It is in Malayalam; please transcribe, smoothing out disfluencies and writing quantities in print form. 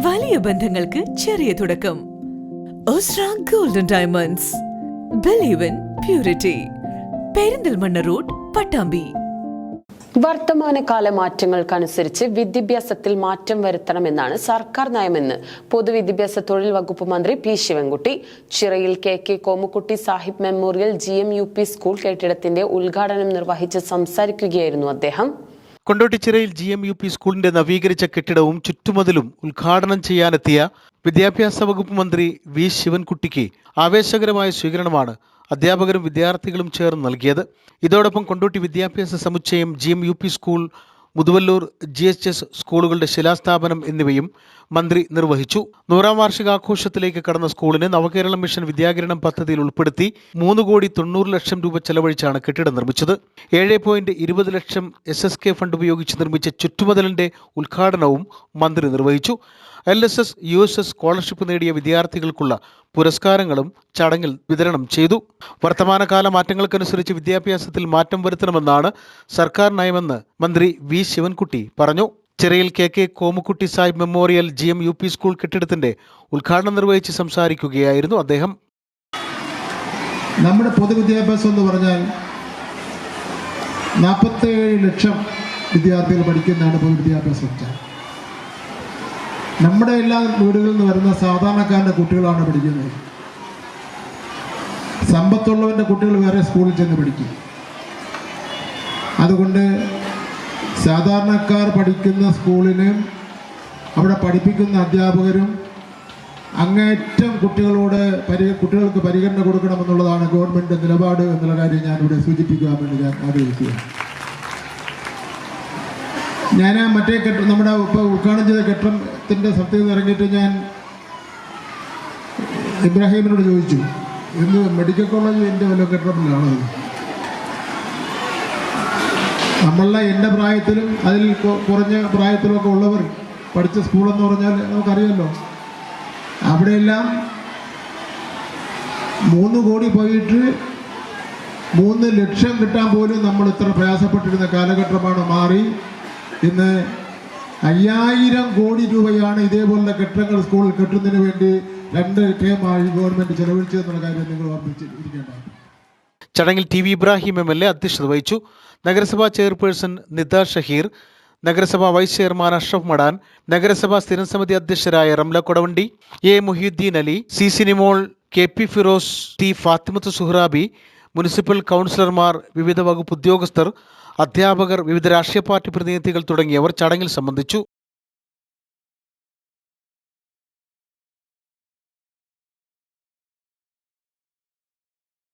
വലിയ ബന്ധങ്ങൾക്ക് ചെറിയ തുടക്കം. Osra golden diamonds. Believe in purity. Perinthalmanna road, Pattambi. വർത്തമാനകാല മാറ്റങ്ങൾക്കനുസരിച്ച് വിദ്യാഭ്യാസത്തിൽ മാറ്റം വരുത്തണമെന്നാണ് സർക്കാർ നയമെന്ന് പൊതുവിദ്യാഭ്യാസ തൊഴിൽ വകുപ്പ് മന്ത്രി P Sivankutty Chirayil K Komukutty Sahib memorial GMUP school കെട്ടിടത്തിന്റെ ഉദ്ഘാടനം നിർവഹിച്ച് സംസാരിക്കുകയായിരുന്നു അദ്ദേഹം. കൊണ്ടോട്ടിച്ചിറയിൽ GMUP സ്കൂളിന്റെ നവീകരിച്ച കെട്ടിടവും ചുറ്റുമതിലും ഉദ്ഘാടനം ചെയ്യാനെത്തിയ വിദ്യാഭ്യാസ വകുപ്പ് മന്ത്രി വി ശിവൻകുട്ടിക്ക് ആവേശകരമായ സ്വീകരണമാണ് അധ്യാപകരും വിദ്യാർത്ഥികളും ചേർന്ന് നൽകിയത്. ഇതോടൊപ്പം കൊണ്ടോട്ടി വിദ്യാഭ്യാസ സമുച്ചയം, GMUP സ്കൂൾ, മുതുവല്ലൂർ GHS സ്കൂളുകളുടെ ശിലാസ്ഥാപനം എന്നിവയും മന്ത്രി നിർവഹിച്ചു. 100ാം വാർഷികാഘോഷത്തിലേക്ക് കടന്ന സ്കൂളിന് നവകേരള മിഷൻ വിദ്യാകിരണം പദ്ധതിയിൽ ഉൾപ്പെടുത്തി 3,90,00,000 രൂപ ചെലവഴിച്ചാണ് കെട്ടിടം നിർമ്മിച്ചത്. 7.20 ലക്ഷം SSK ഫണ്ട് ഉപയോഗിച്ച് നിർമ്മിച്ച ചുറ്റുമതിലിന്റെ ഉദ്ഘാടനവും മന്ത്രി നിർവഹിച്ചു. LSS USS സ്കോളർഷിപ്പ് നേടിയ വിദ്യാർത്ഥികൾക്കുള്ള പുരസ്കാരങ്ങളും ചടങ്ങിൽ വിതരണം ചെയ്തു. വർത്തമാനകാല മാറ്റങ്ങൾക്കനുസരിച്ച് വിദ്യാഭ്യാസത്തിൽ മാറ്റം വരുത്തണമെന്നാണ് സർക്കാർ നയമെന്ന് മന്ത്രി വി ശിവൻകുട്ടി പറഞ്ഞു. Chirayil K Komukutty Sahib memorial GMUP school കെട്ടിടത്തിന്റെ ഉദ്ഘാടനം നിർവഹിച്ച് സംസാരിക്കുകയായിരുന്നു അദ്ദേഹം. നമ്മുടെ പൊതുവിദ്യാഭ്യാസം എന്ന് പറഞ്ഞാൽ 47 ലക്ഷം വിദ്യാർത്ഥികൾ പഠിക്കുന്നതാണ് പൊതുവിദ്യാഭ്യാസം. നമ്മുടെ എല്ലാ വീടുകളിൽ നിന്ന് വരുന്ന സാധാരണക്കാരൻ്റെ കുട്ടികളാണ് പഠിക്കുന്നത്. സമ്പത്തുള്ളവൻ്റെ കുട്ടികൾ വേറെ സ്കൂളിൽ ചെന്ന് പഠിക്കും. അതുകൊണ്ട് സാധാരണക്കാർ പഠിക്കുന്ന സ്കൂളിന് അവിടെ പഠിപ്പിക്കുന്ന അധ്യാപകരും അങ്ങേറ്റം കുട്ടികൾക്ക് പരിഗണന കൊടുക്കണമെന്നുള്ളതാണ് ഗവൺമെൻറ് നിലപാട് എന്നുള്ള കാര്യം ഞാനിവിടെ സൂചിപ്പിക്കുവാൻ വേണ്ടി ഞാൻ ആഗ്രഹിക്കുകയാണ്. ഞാൻ മറ്റേ നമ്മുടെ ഇപ്പോൾ ഉദ്ഘാടനം ചെയ്ത കെട്ടിടത്തിൻ്റെ സത്യത്തിൽ നിന്ന് ഇറങ്ങിയിട്ട് ഞാൻ ഇബ്രാഹിമിനോട് ചോദിച്ചു, ഇന്ന് മെഡിക്കൽ കോളേജ് എൻ്റെ വല്ല കെട്ടിടത്തിലാണോ? നമ്മളുടെ എൻ്റെ പ്രായത്തിലും അതിൽ കുറഞ്ഞ പ്രായത്തിലൊക്കെ ഉള്ളവർ പഠിച്ച സ്കൂളെന്ന് പറഞ്ഞാൽ നമുക്കറിയാമല്ലോ. അവിടെയെല്ലാം 3 കോടി പോയിട്ട് 3 ലക്ഷം കിട്ടാൻ പോലും നമ്മൾ ഇത്ര പ്രയാസപ്പെട്ടിരുന്ന കാലഘട്ടമാണ് മാറി. ഇന്ന് 5000 കോടി രൂപയാണ് ഇതേപോലുള്ള കെട്ടിടങ്ങൾ സ്കൂളിൽ കെട്ടുന്നതിന് വേണ്ടി 2 ടേമായി ഗവൺമെന്റ് ചെലവഴിച്ചതെന്നുള്ള കാര്യം നിങ്ങൾ ഓർമ്മിച്ചിരിക്കേണ്ടതാണ്. ചടങ്ങിൽ TV ഇബ്രാഹിം MLA അധ്യക്ഷത വഹിച്ചു. നഗരസഭാ ചെയർപേഴ്സൺ നിത ഷഹീർ, നഗരസഭാ വൈസ് ചെയർമാൻ അഷ്റഫ് മടാൻ, നഗരസഭാ സ്ഥിരം സമിതി അധ്യക്ഷരായ Ramla Kodavandi, A Muhiyuddin Ali, CC Nimol, KP Firoz, T Fathimath Suhrabi, municipal കൗൺസിലർമാർ, വിവിധ വകുപ്പ് ഉദ്യോഗസ്ഥർ, അധ്യാപകർ, വിവിധ രാഷ്ട്രീയ പാർട്ടി പ്രതിനിധികൾ തുടങ്ങിയവർ ചടങ്ങിൽ സംബന്ധിച്ചു.